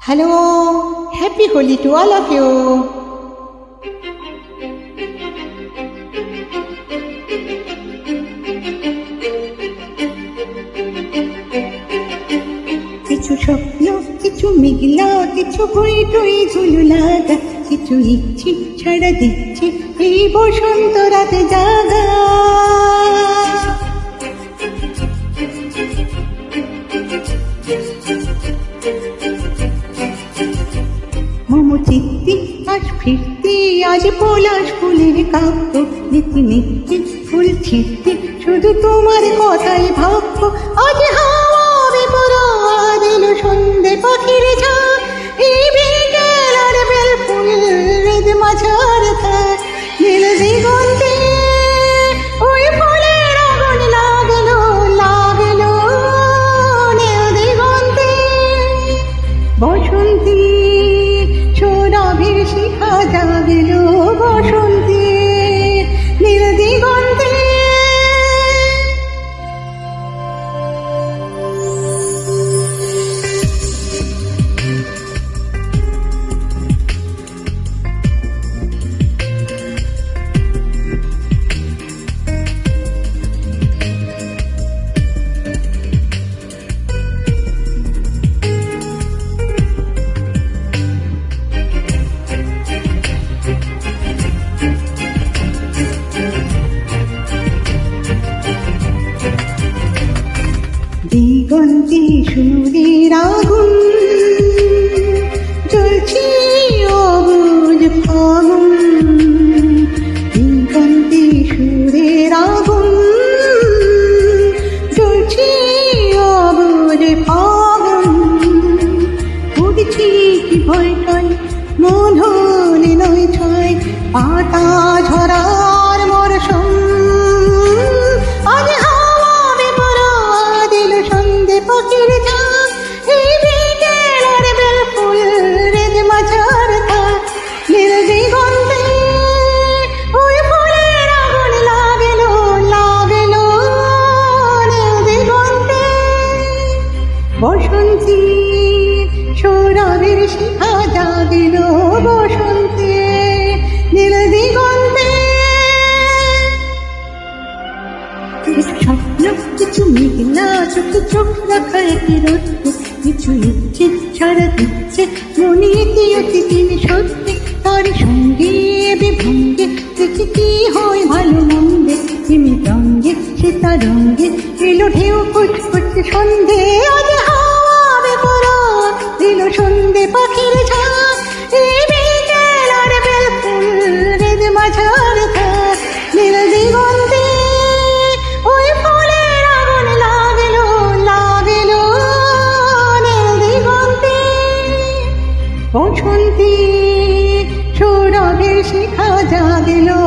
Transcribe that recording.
Hello, happy Holi to all of you. কিছু স্বপ্ন, কিছু মেঘলা, কিছু বই টই ঝুলু লাগা, কিছু ইচ্ছে ছাড়া দিচ্ছে এই বসন্ত রাতে জাগা। চিত্তি আজ ফিরতি, আজ পলাশ ফুলের কাব্য, নীতি নীতি ফুল ছিটতে শুধু তোমার কথাই ভাবব। আজ হাওয়া বেপরোয়া দিল সন্ধে পাখির ঝাঁক, এই বিকেল আর বেল ফুল হৃদ মাঝার থাক। নীল দিগন্তে ওই ফুলের আগুন লাগলো লাগলো, নীল দিগন্তে বসন্তী শিখা জাগল বসন্তে নীল দিগন্তে। দিগন্তে সুরের আগুন জ্বলছে অবুঝ ফাগুন, দিগন্তে সুরের আগুন জ্বলছে অবুঝ ফাগুন। উঠছি কি ভয়টাই মন হলে নয় ছয়, পাতা ঝরার মরশুম। আজ হাওয়া বেপরোয়া দিল সন্ধে পাখির ঝাঁক, এই বিকেল আর বেল ফুল হৃদ মাঝার থাক। নীল দিগন্তে ওই ফুলের আগুন লাগলো লাগলো, নীল দিগন্তে বসন্তী সৌরভের শিখা জাগল বসন্তে নীল দিগন্তে। কিছু স্বপ্ন, কিছু মেঘলা, চোখে চোখ রাখা একই রত্ন, কিছু ইচ্ছে ছাড়া দিচ্ছে মনে অতি তিনি সত্যি। তার সঙ্গে বিভঙ্গে দেখি কি হয় ভালো মন্দে, তুমি রঙ্গে সে তার রঙ্গে এলো ঢেউ ফুটফুটে সন্ধে। আজ হাওয়া বেপরোয়া দিল সন্ধে পাখির ঝাঁক, এই বিকেল আর বেল ফুল হৃদ মাঝার থাক। নীল দিগন্তে ওই ফুলের আগুন লাগলো লাগলো, নীল দিগন্তে বসন্তী সৌরভের শিখা জাগলো।